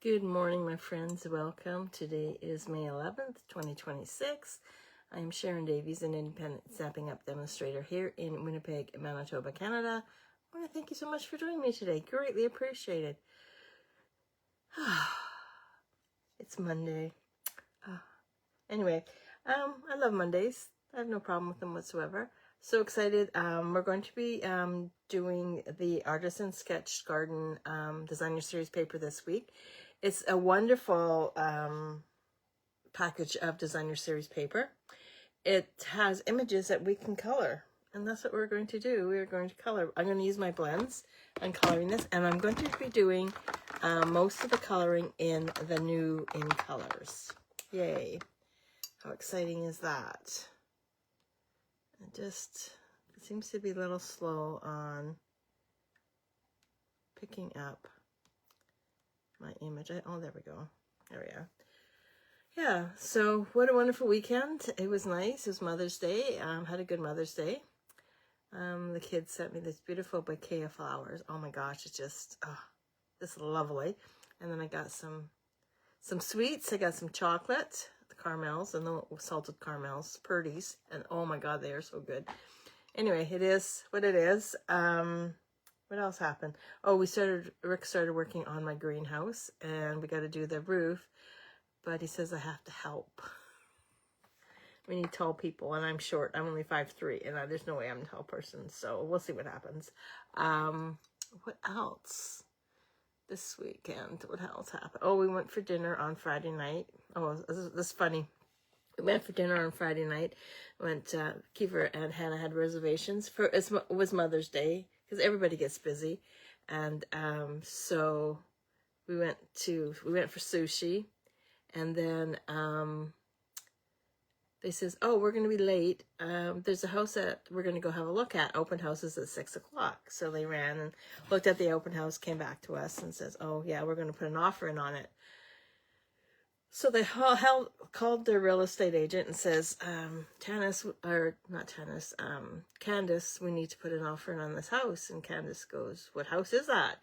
Good morning, my friends. Welcome. Today is May 11th, 2026. I am Sharon Davies, an independent Snapping Up demonstrator here in Winnipeg, Manitoba, Canada. I want to thank you so much for joining me today. Greatly appreciated. It's Monday. Anyway, I love Mondays. I have no problem with them whatsoever. So excited. We're going to be doing the Artisan Sketch Garden Designer Series paper this week. It's a wonderful package of Designer Series paper. It has images that we can color, and that's what we're going to do. We're going to color. I'm going to use my blends and coloring this, and I'm going to be doing most of the coloring in the new in colors. Yay. How exciting is that? It seems to be a little slow on picking up my image. Oh, there we go. There we are. Yeah, so what a wonderful weekend. It was nice. It was Mother's Day. Had a good Mother's Day. The kids sent me this beautiful bouquet of flowers. Oh my gosh, it's just lovely. And then I got some sweets. I got some chocolate, the caramels, and the salted caramels, Purdy's, and oh my god, they are so good. Anyway, it is what it is. What else happened? Oh, Rick started working on my greenhouse, and we got to do the roof, but he says I have to help. We need tall people, and I'm short. I'm only 5'3", and there's no way I'm a tall person, so we'll see what happens. What else? This weekend, what else happened? Oh, we went for dinner on Friday night. Oh, this is funny. We went for dinner on Friday night. Kiefer and Hannah had reservations for, it was Mother's Day, because everybody gets busy. And so we went for sushi. And then they says, oh, we're going to be late. There's a house that we're going to go have a look at. Open house is at 6 o'clock. So they ran and looked at the open house, came back to us and says, oh, yeah, we're going to put an offer in on it. So they called their real estate agent and says, Candace, we need to put an offer in on this house. And Candace goes, what house is that?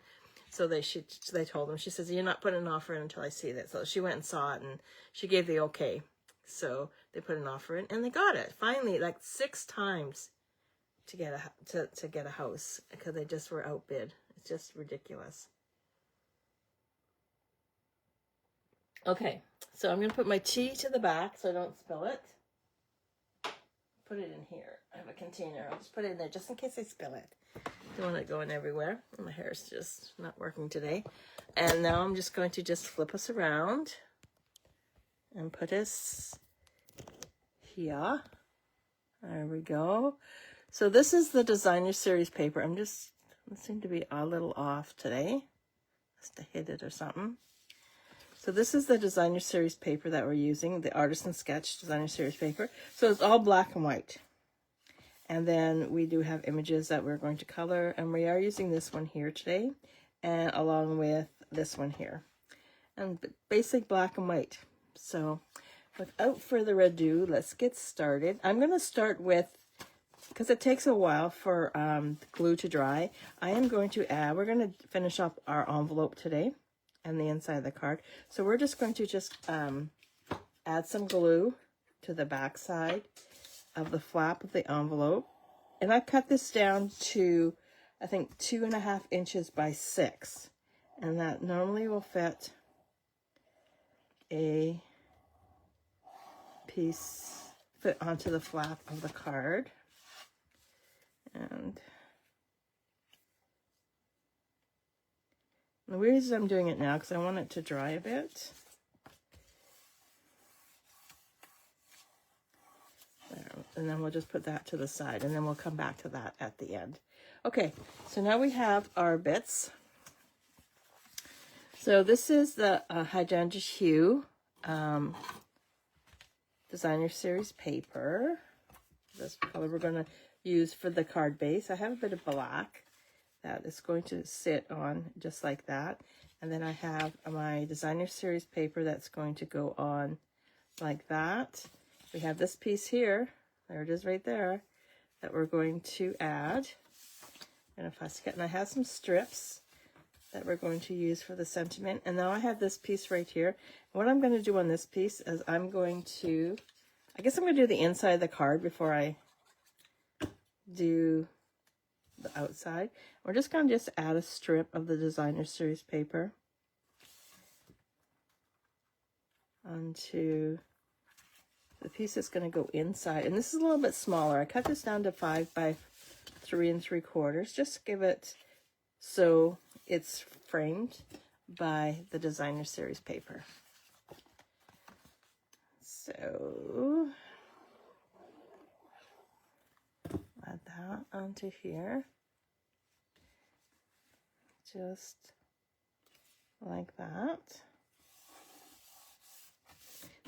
So they told them, she says, you're not putting an offer in until I see that. So she went and saw it, and she gave the okay. So they put an offer in, and they got it. Finally, like 6 times to get a house, because they just were outbid. It's just ridiculous. Okay, so I'm going to put my tea to the back so I don't spill it. Put it in here. I have a container. I'll just put it in there just in case I spill it. Don't want it going everywhere. My hair is just not working today. And now I'm just going to just flip us around and put us here. There we go. So this is the Designer Series paper. I seem to be a little off today. Must have hit it or something. So this is the Designer Series paper that we're using, the Artisan Sketch Designer Series paper. So it's all black and white. And then we do have images that we're going to color, and we are using this one here today, and along with this one here. And basic black and white. So without further ado, let's get started. I'm going to start with, because it takes a while for the glue to dry, we're going to finish up our envelope today and the inside of the card. So we're just going to add some glue to the back side of the flap of the envelope. And I cut this down to, I think, 2.5 inches by 6. And that normally will fit fit onto the flap of the card. And the reason I'm doing it now, because I want it to dry a bit. There. And then we'll just put that to the side, and then we'll come back to that at the end. Okay, so now we have our bits. So this is the Hydrangea Hue Designer Series paper. This color we're going to use for the card base. I have a bit of black that is going to sit on just like that. And then I have my Designer Series paper that's going to go on like that. We have this piece here, there it is right there, that we're going to add. And if I have some strips that we're going to use for the sentiment. And now I have this piece right here. What I'm going to do on this piece is I'm going to do the inside of the card before I do the outside. We're just going to add a strip of the designer series paper onto the piece that's going to go inside. And this is a little bit smaller. I cut this down to 5 by 3 3/4. Just give it so it's framed by the designer series paper. So add that onto here, just like that.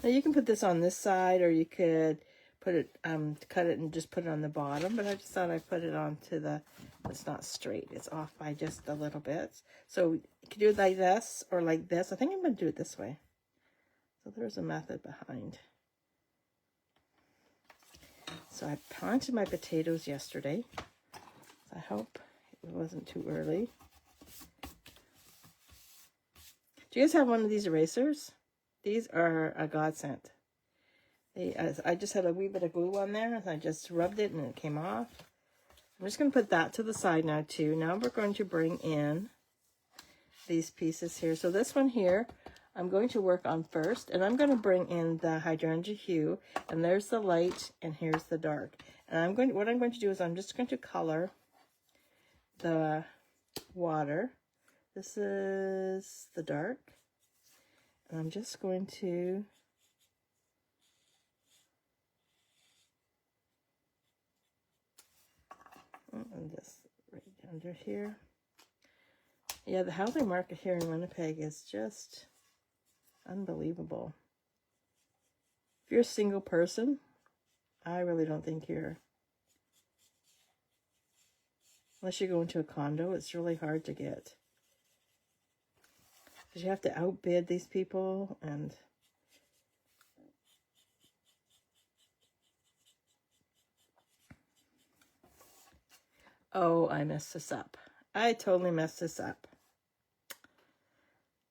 Now you can put this on this side, or you could put it, cut it and just put it on the bottom, but I just thought I'd put it onto the, it's not straight, it's off by just a little bit. So you can do it like this or like this. I think I'm going to do it this way. So there's a method behind. So I planted my potatoes yesterday. I hope it wasn't too early. Do you guys have one of these erasers? These are a godsend. I just had a wee bit of glue on there, and I just rubbed it and it came off. I'm just going to put that to the side now too. Now we're going to bring in these pieces here. So this one here, I'm going to work on first, and I'm going to bring in the hydrangea hue, and there's the light, and here's the dark. And what I'm going to do is I'm just going to color the water. This is the dark, and I'm just going to and just right under here. Yeah, the housing market here in Winnipeg is just unbelievable. If you're a single person, I really don't think you're, unless you go into a condo, it's really hard to get. Because you have to outbid these people, and oh, I messed this up. I totally messed this up.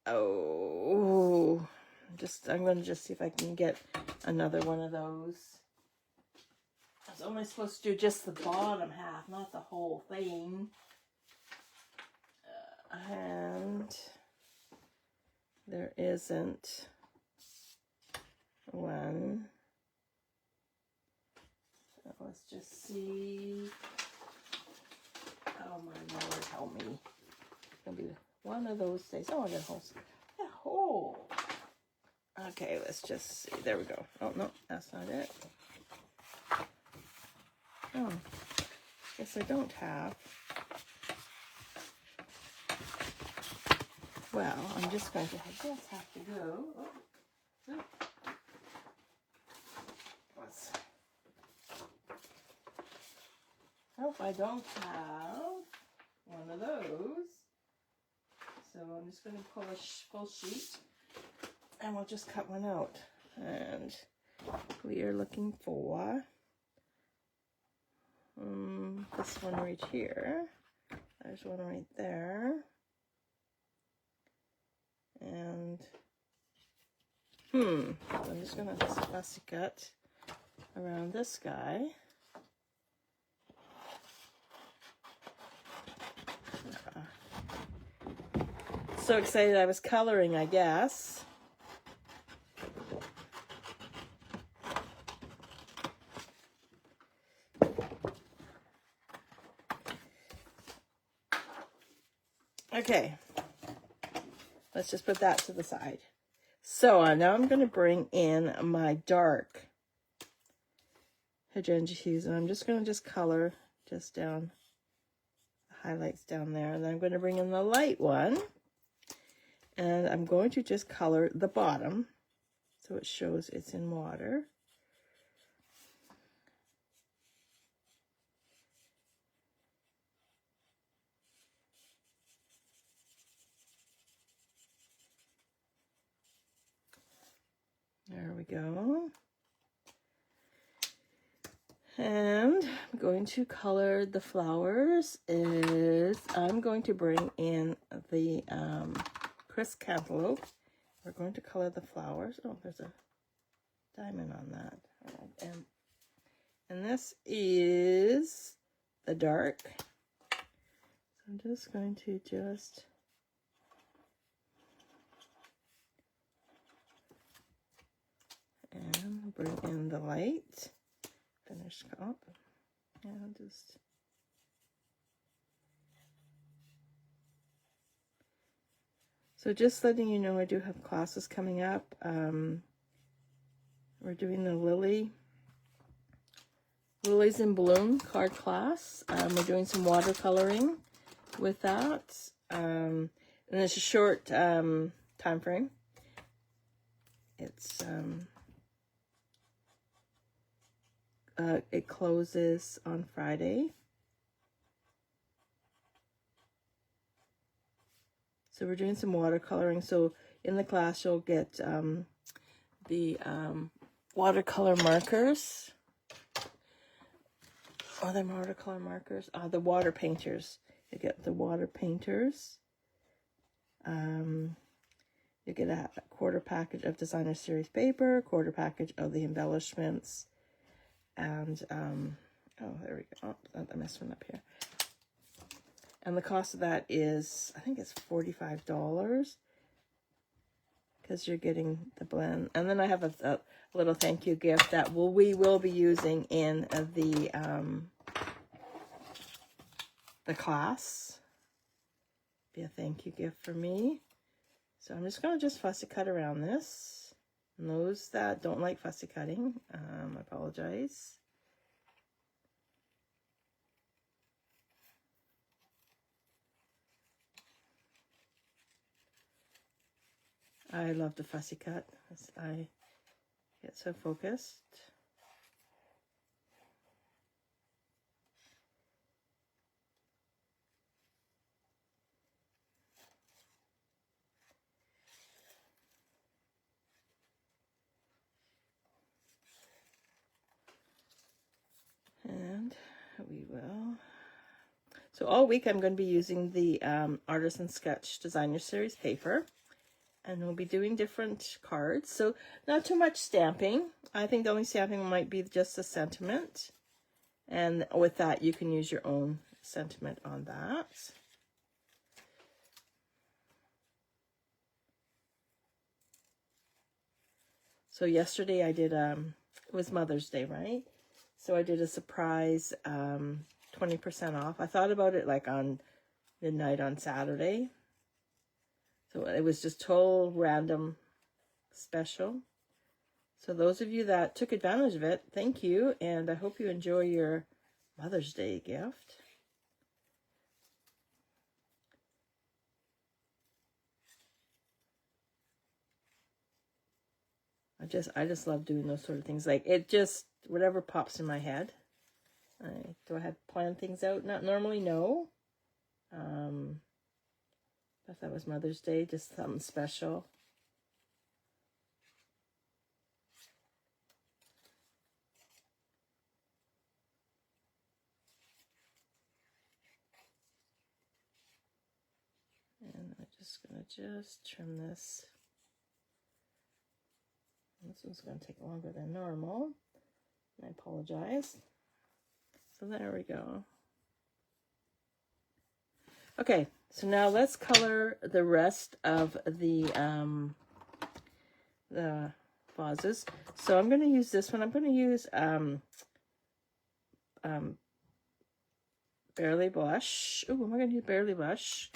Oh, I'm going to just see if I can get another one of those. I was only supposed to do just the bottom half, not the whole thing. And there isn't one. So let's just see. Oh my Lord, help me. It's going to be one of those days. Oh, I got holes. A hole. Okay, let's just see. There we go. Oh, no, that's not it. Oh, guess I don't have. Well, I'm just going to have to go. Oh. Nope, I don't have one of those. So I'm just going to pull a full sheet, and we'll just cut one out. And we are looking for this one right here. There's one right there. And I'm just going to fussy cut around this guy. So excited I was coloring, I guess. Okay, let's just put that to the side. So now I'm going to bring in my dark hydrangea hues, and I'm just going to color just down the highlights down there, and then I'm going to bring in the light one, and I'm going to just color the bottom so it shows it's in water. There we go. And I'm going to color the flowers. I'm going to bring in the Chris Cantaloupe. We're going to color the flowers. Oh, there's a diamond on that. All right, and this is the dark. So I'm just going to and bring in the light. Finish up. And just so just letting you know, I do have classes coming up. We're doing the Lilies in Bloom card class. We're doing some watercoloring with that. And it's a short time frame. It's it closes on Friday. So we're doing some watercoloring. So in the class, you'll get the watercolor markers. Other watercolor markers. The water painters. You get the water painters. You get a quarter package of designer series paper, quarter package of the embellishments, and oh, there we go. Oh, I messed one up here. And the cost of that is, I think it's $45 because you're getting the blend. And then I have a little thank you gift that we will be using in the class. Be a thank you gift for me. So I'm just going to fussy cut around this. And those that don't like fussy cutting, I apologize. I love the fussy cut. I get so focused. And we will. So all week I'm going to be using the Artisan Sketch Designer Series paper. And we'll be doing different cards. So not too much stamping. I think the only stamping might be just a sentiment. And with that, you can use your own sentiment on that. So yesterday I did, it was Mother's Day, right? So I did a surprise 20% off. I thought about it like on midnight on Saturday. So it was just total random special. So those of you that took advantage of it, thank you. And I hope you enjoy your Mother's Day gift. I just love doing those sort of things. Like it just, whatever pops in my head. Do I have planned things out? Not normally, no. If that was Mother's Day, just something special. And I'm just going to trim this. This one's going to take longer than normal. I apologize. So there we go. Okay, so now let's color the rest of the vases. So I'm going to use this one. I'm going to use Barely Blush. Oh, am I going to use Barely Blush?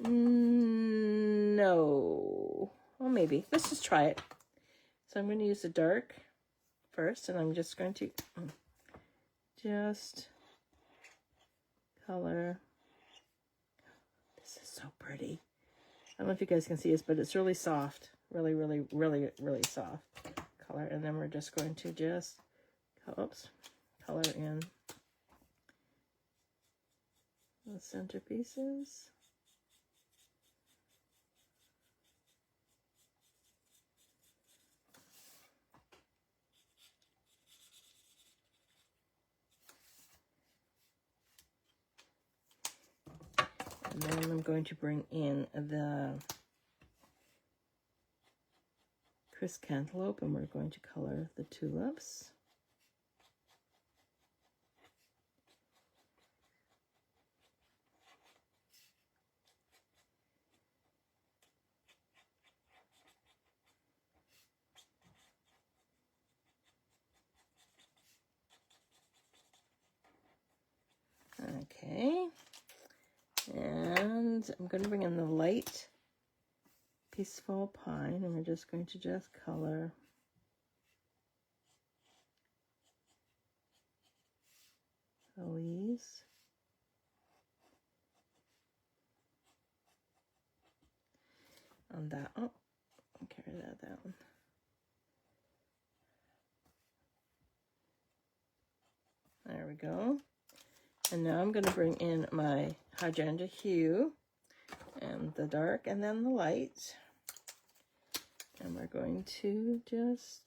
No. Well, maybe. Let's just try it. So I'm going to use the dark first, and I'm just going to color. This is so pretty. I don't know if you guys can see this, but it's really soft. Really, really, really, really soft color. And then we're just going to color in the centerpieces. And then I'm going to bring in the Crisp Cantaloupe, and we're going to color the tulips. Okay, and I'm going to bring in the light Peaceful Pine, and we're just going to color the leaves. On that, oh, I'll carry that down. There we go. And now I'm going to bring in my hydrangea hue and the dark and then the light. And we're going to just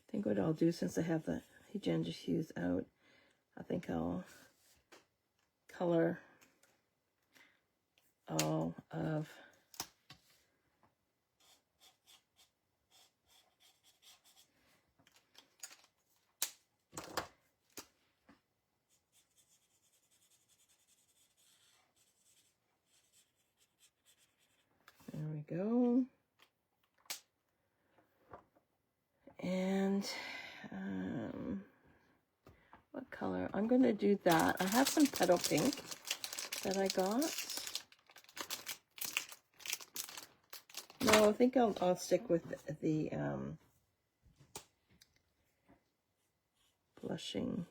I think what I'll do, since I have the hydrangea hues out, I think I'll color all of there we go. And what color? I'm going to do that. I have some petal pink that I got. No, I think I'll stick with the blushing.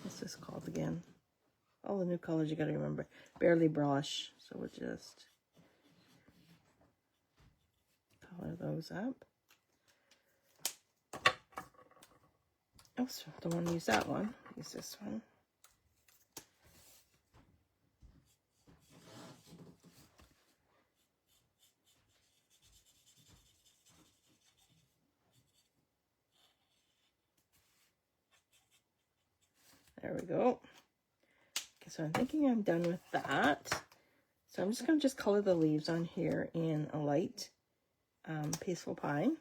What's this called again? All the new colors you got to remember. Barely Brush. So we'll just color those up. Oh, so don't want to use that one. Use this one. There we go. Okay, so I'm thinking I'm done with that. So I'm just going to color the leaves on here in a light Peaceful Pine.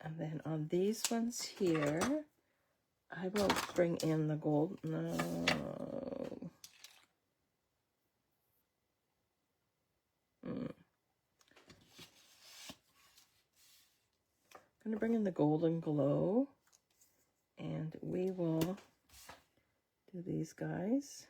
And then on these ones here, I will bring in the gold. No. I'm going to bring in the Golden Glow. And we will do these guys.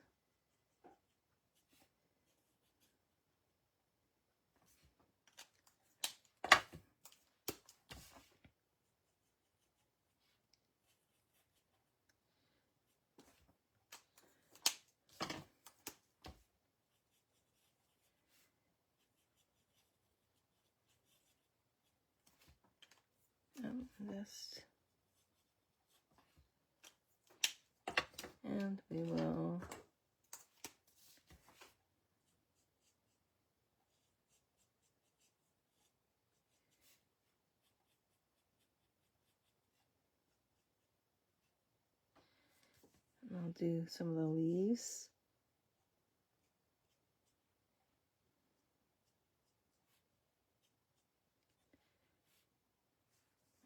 This, and we will I'll do some of the leaves.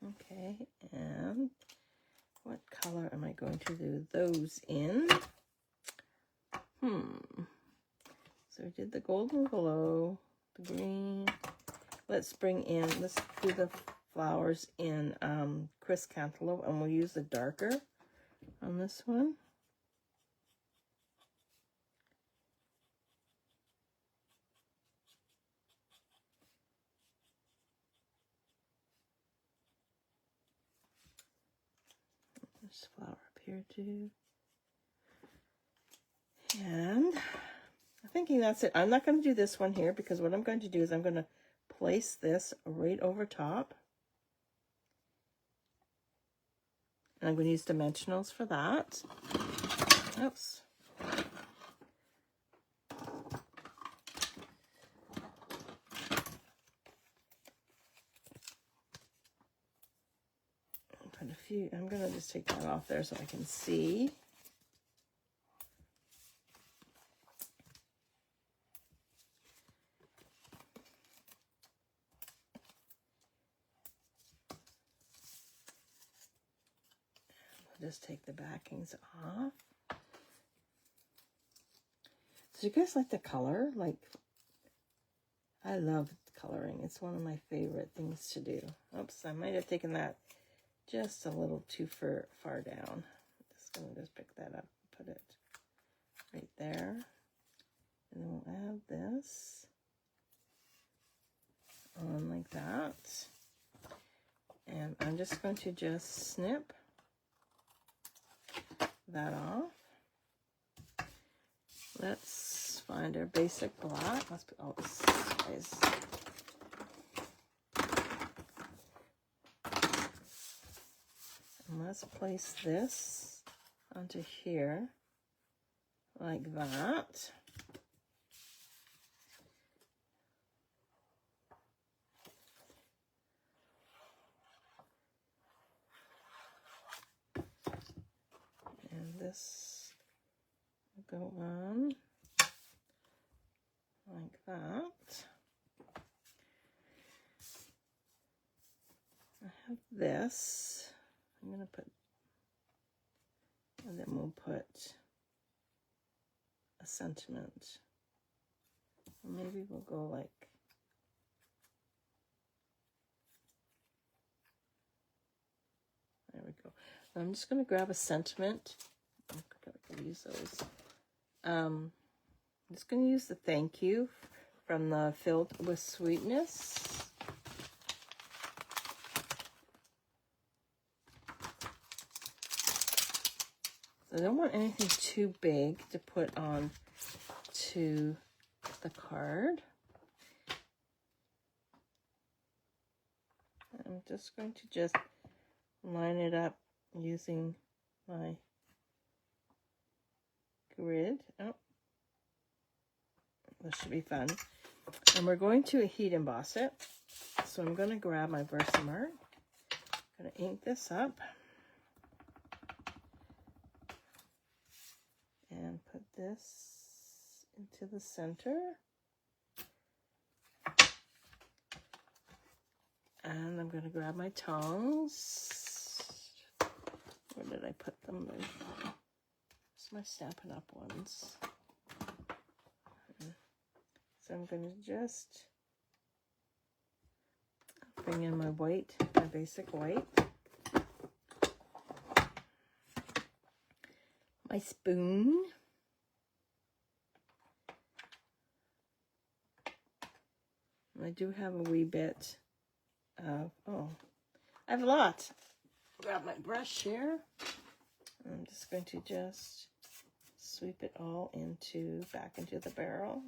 Okay, and what color am I going to do those in? So we did the Golden Glow, the green. Let's do the flowers in Crisp Cantaloupe, and we'll use the darker on this one. There's a flower up here too. And I'm thinking that's it. I'm not going to do this one here because what I'm going to do is I'm going to place this right over top. And I'm going to use dimensionals for that. Oops. Put a few, I'm going to just take that off there so I can see. Just take the backings off. So you guys like the color? Like, I love coloring. It's one of my favorite things to do. Oops, I might have taken that just a little too far down. Just gonna pick that up and put it right there. And then we'll add this on like that. And I'm just going to just snip that off. Let's find our basic black. Let's put all this guys. And let's place this onto here like that. And this will go on like that. I have this. I'm going to put, and then we'll put a sentiment. Maybe we'll go like, there we go. I'm just going to grab a sentiment. I'm going to use those. I'm just going to use the thank you from the Filled with Sweetness. So I don't want anything too big to put on to the card. I'm just going to just line it up using my grid. Oh, this should be fun. And we're going to heat emboss it. So I'm going to grab my Versamark. I'm going to ink this up. And put this into the center. And I'm going to grab my tongs. Where did I put them? Where's my Stampin' Up! Ones? So I'm going to just bring in my white, my basic white. My spoon. I do have a wee bit of, oh, I have a lot. Grab my brush here. I'm just going to just sweep it all back into the barrel.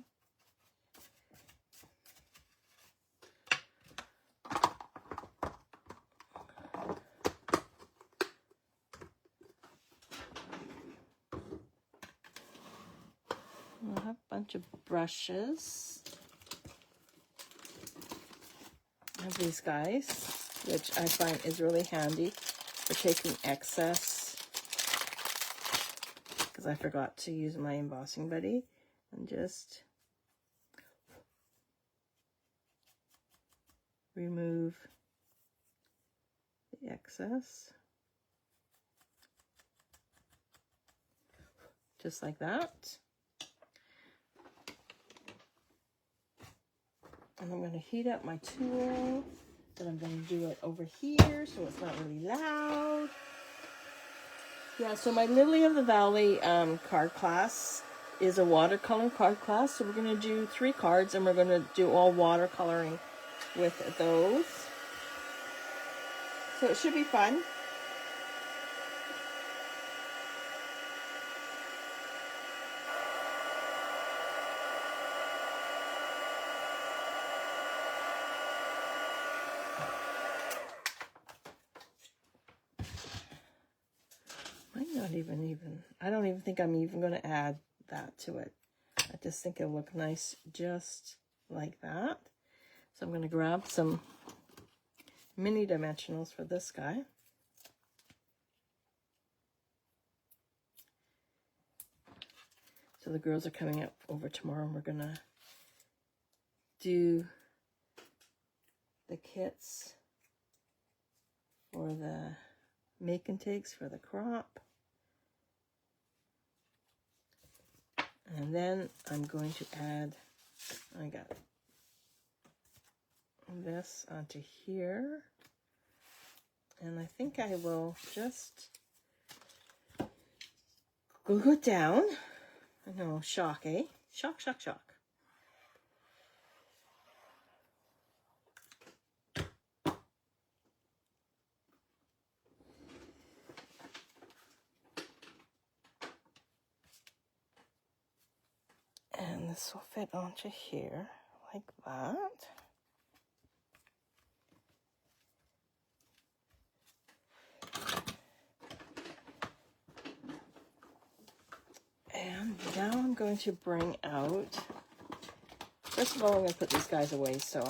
I have a bunch of brushes. I have these guys, which I find is really handy for taking excess, because I forgot to use my embossing buddy, and just remove the excess, just like that. And I'm going to heat up my tool. Then I'm going to do it over here so it's not really loud. Yeah, so my Lily of the Valley card class is a watercolor card class. So we're going to do 3 cards and we're going to do all watercoloring with those. So it should be fun. I don't even think I'm even going to add that to it. I just think it'll look nice just like that. So I'm going to grab some mini dimensionals for this guy. So the girls are coming up over tomorrow, and we're going to do the kits for the make and takes for the crop. And then I'm going to add, I got this onto here. And I think I will just glue it down. I know, shock, eh? Shock, shock, shock. And this will fit onto here like that. And now I'm going to bring out, first of all, I'm going to put these guys away so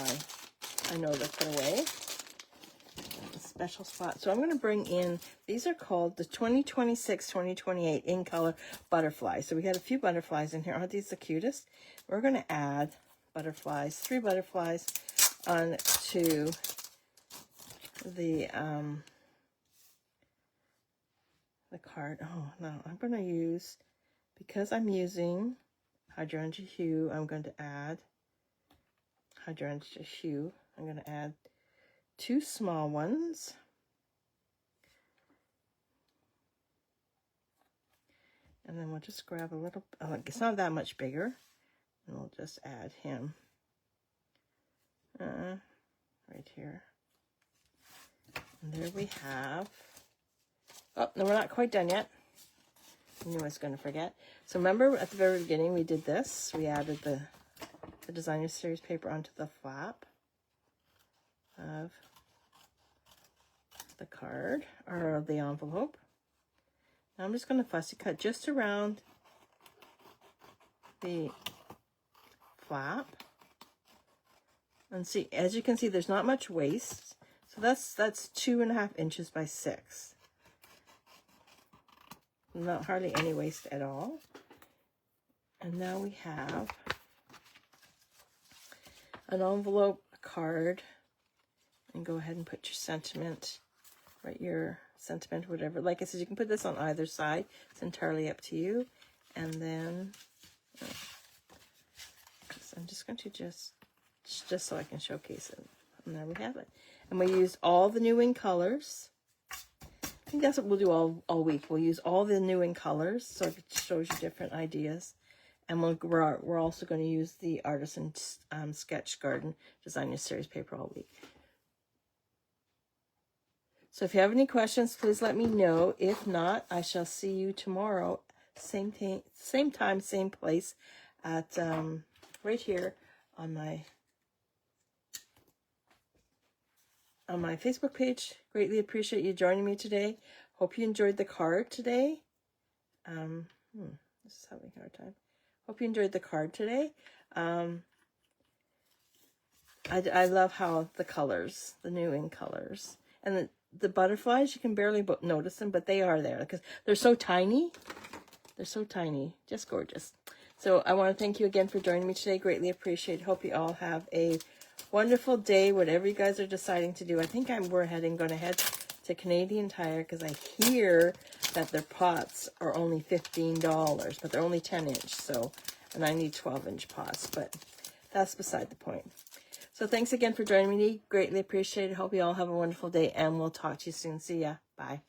I know they're put away. A special spot. So I'm going to bring in, these are called the 2026-2028 in color butterflies. So we had a few butterflies in here. Aren't these the cutest? We're going to add butterflies, 3 butterflies onto the card. Oh no, I'm going to use, because I'm using hydrangea hue, I'm going to add hydrangea hue. I'm going to add 2 small ones. And then we'll just grab a little, oh, it's not that much bigger. And we'll just add him right here. And there we have, oh, no, we're not quite done yet. I knew I was going to forget. So remember at the very beginning we did this. We added the designer series paper onto the flap of the card or the envelope. Now I'm just going to fussy cut just around the flap. And see, as you can see, there's not much waste. So that's 2.5 inches by 6. Not hardly any waste at all. And now we have an envelope, a card, and go ahead and put your sentiment, write your sentiment, whatever. Like I said, you can put this on either side. It's entirely up to you. And then I'm just going to just so I can showcase it. And there we have it. And we used all the new in colors. I think that's what we'll do all week. We'll use all the new in colors, so it shows you different ideas. And we're also going to use the Artisan Sketch Garden Designer Series paper all week. So if you have any questions, please let me know. If not, I shall see you tomorrow, same time, same place, at right here on my Facebook page. Greatly appreciate you joining me today. Hope you enjoyed the card today. This is having a hard time. Hope you enjoyed the card today. I love how the colors, the new in colors, and the butterflies, you can barely notice them, but they are there because they're so tiny. They're so tiny, just gorgeous. So I want to thank you again for joining me today. Greatly appreciate it. Hope you all have a wonderful day, whatever you guys are deciding to do. I think we're going to head to Canadian Tire because I hear that their pots are only $15, but they're only 10 inch. So, and I need 12-inch pots, but that's beside the point. So thanks again for joining me. Greatly appreciate it. Hope you all have a wonderful day, and we'll talk to you soon. See ya. Bye.